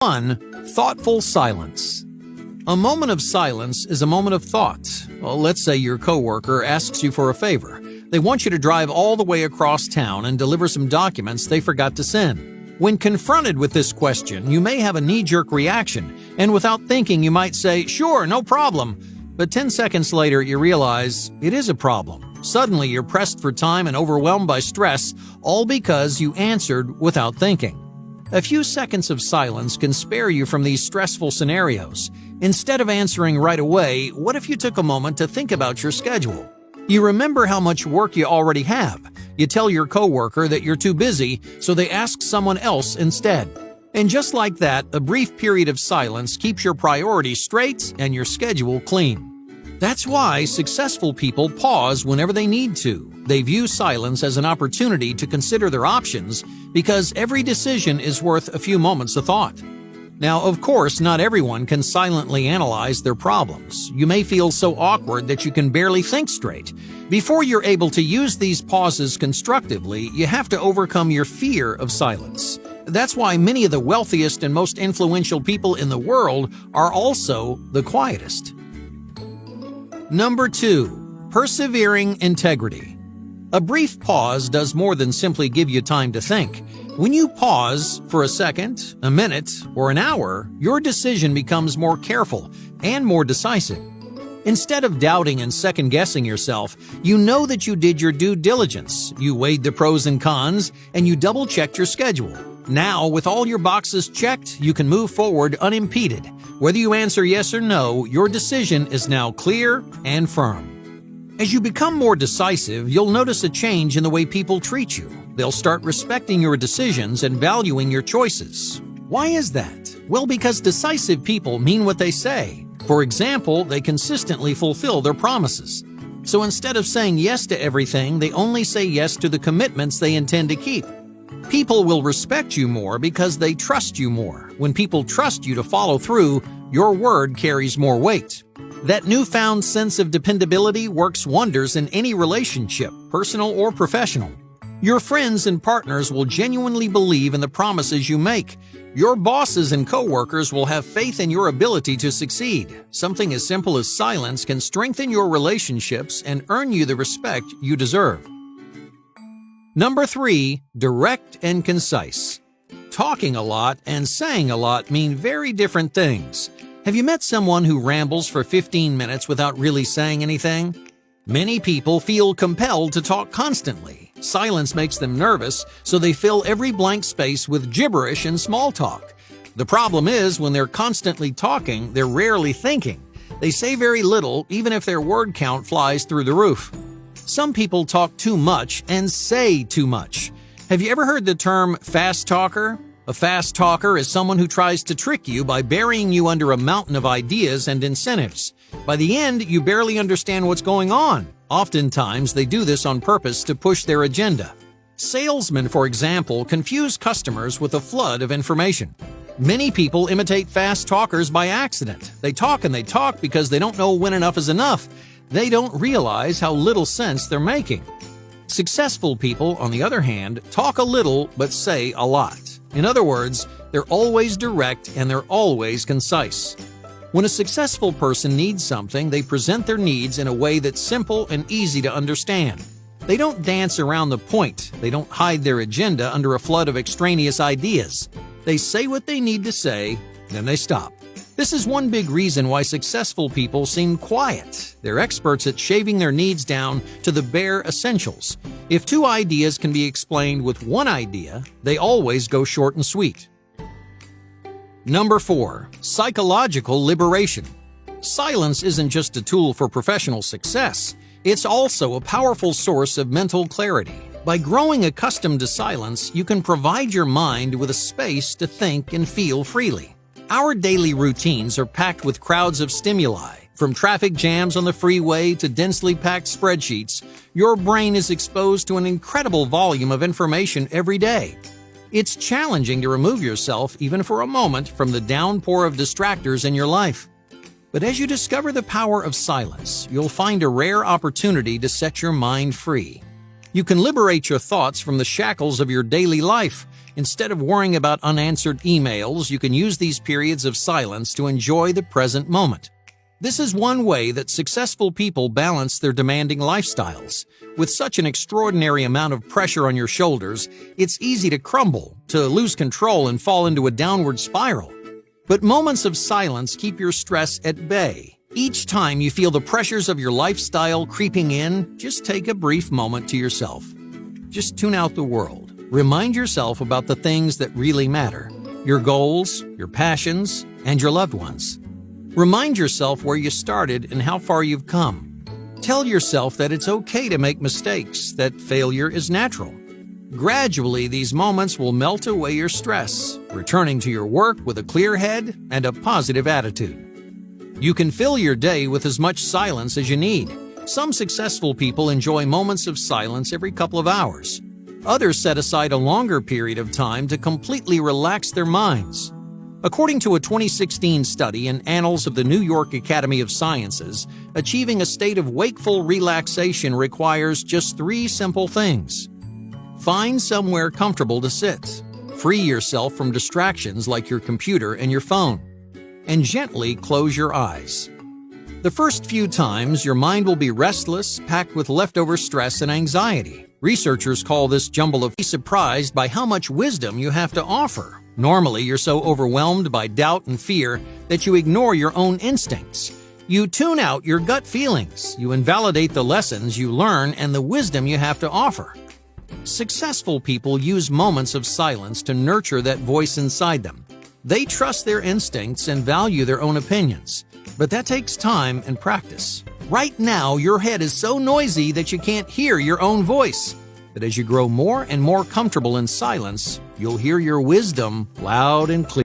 1. Thoughtful silence. A moment of silence is a moment of thought. Well, let's say your coworker asks you for a favor. They want you to drive all the way across town and deliver some documents they forgot to send. When confronted with this question, you may have a knee-jerk reaction, and without thinking you might say, "Sure, no problem." But 10 seconds later, you realize it is a problem. Suddenly, you're pressed for time and overwhelmed by stress, all because you answered without thinking. A few seconds of silence can spare you from these stressful scenarios. Instead of answering right away, what if you took a moment to think about your schedule? You remember how much work you already have. You tell your coworker that you're too busy, so they ask someone else instead. And just like that, a brief period of silence keeps your priorities straight and your schedule clean. That's why successful people pause whenever they need to. They view silence as an opportunity to consider their options because every decision is worth a few moments of thought. Now, of course, not everyone can silently analyze their problems. You may feel so awkward that you can barely think straight. Before you're able to use these pauses constructively, you have to overcome your fear of silence. That's why many of the wealthiest and most influential people in the world are also the quietest. Number 2. Persevering integrity. A brief pause does more than simply give you time to think. When you pause for a second, a minute, or an hour, your decision becomes more careful and more decisive. Instead of doubting and second-guessing yourself, you know that you did your due diligence. You weighed the pros and cons, and you double-checked your schedule. Now, with all your boxes checked, you can move forward unimpeded. Whether you answer yes or no, your decision is now clear and firm. As you become more decisive, you'll notice a change in the way people treat you. They'll start respecting your decisions and valuing your choices. Why is that? Well, because decisive people mean what they say. For example, they consistently fulfill their promises. So instead of saying yes to everything, they only say yes to the commitments they intend to keep. People will respect you more because they trust you more. When people trust you to follow through, your word carries more weight. That newfound sense of dependability works wonders in any relationship, personal or professional. Your friends and partners will genuinely believe in the promises you make. Your bosses and coworkers will have faith in your ability to succeed. Something as simple as silence can strengthen your relationships and earn you the respect you deserve. Number 3. Direct and concise. Talking a lot and saying a lot mean very different things. Have you met someone who rambles for 15 minutes without really saying anything? Many people feel compelled to talk constantly. Silence makes them nervous, so they fill every blank space with gibberish and small talk. The problem is, when they're constantly talking, they're rarely thinking. They say very little, even if their word count flies through the roof. Some people talk too much and say too much. Have you ever heard the term fast talker? A fast talker is someone who tries to trick you by burying you under a mountain of ideas and incentives. By the end, you barely understand what's going on. Oftentimes, they do this on purpose to push their agenda. Salesmen, for example, confuse customers with a flood of information. Many people imitate fast talkers by accident. They talk and they talk because they don't know when enough is enough. They don't realize how little sense they're making. Successful people, on the other hand, talk a little but say a lot. In other words, they're always direct and they're always concise. When a successful person needs something, they present their needs in a way that's simple and easy to understand. They don't dance around the point. They don't hide their agenda under a flood of extraneous ideas. They say what they need to say, then they stop. This is one big reason why successful people seem quiet. They're experts at shaving their needs down to the bare essentials. If two ideas can be explained with one idea, they always go short and sweet. Number 4. Psychological liberation. Silence isn't just a tool for professional success. It's also a powerful source of mental clarity. By growing accustomed to silence, you can provide your mind with a space to think and feel freely. Our daily routines are packed with crowds of stimuli. From traffic jams on the freeway to densely packed spreadsheets, your brain is exposed to an incredible volume of information every day. It's challenging to remove yourself, even for a moment, from the downpour of distractors in your life. But as you discover the power of silence, you'll find a rare opportunity to set your mind free. You can liberate your thoughts from the shackles of your daily life. Instead of worrying about unanswered emails, you can use these periods of silence to enjoy the present moment. This is one way that successful people balance their demanding lifestyles. With such an extraordinary amount of pressure on your shoulders, it's easy to crumble, to lose control and fall into a downward spiral. But moments of silence keep your stress at bay. Each time you feel the pressures of your lifestyle creeping in, just take a brief moment to yourself. Just tune out the world. Remind yourself about the things that really matter, your goals, your passions, and your loved ones. Remind yourself where you started and how far you've come. Tell yourself that it's okay to make mistakes, that failure is natural. Gradually, these moments will melt away your stress, returning to your work with a clear head and a positive attitude. You can fill your day with as much silence as you need. Some successful people enjoy moments of silence every couple of hours. Others set aside a longer period of time to completely relax their minds. According to a 2016 study in Annals of the New York Academy of Sciences, achieving a state of wakeful relaxation requires just 3 simple things. Find somewhere comfortable to sit. Free yourself from distractions like your computer and your phone. And gently close your eyes. The first few times, your mind will be restless, packed with leftover stress and anxiety. Researchers call this jumble of surprised by how much wisdom you have to offer. Normally, you're so overwhelmed by doubt and fear that you ignore your own instincts. You tune out your gut feelings. You invalidate the lessons you learn and the wisdom you have to offer. Successful people use moments of silence to nurture that voice inside them. They trust their instincts and value their own opinions. But that takes time and practice. Right now, your head is so noisy that you can't hear your own voice. But as you grow more and more comfortable in silence, you'll hear your wisdom loud and clear.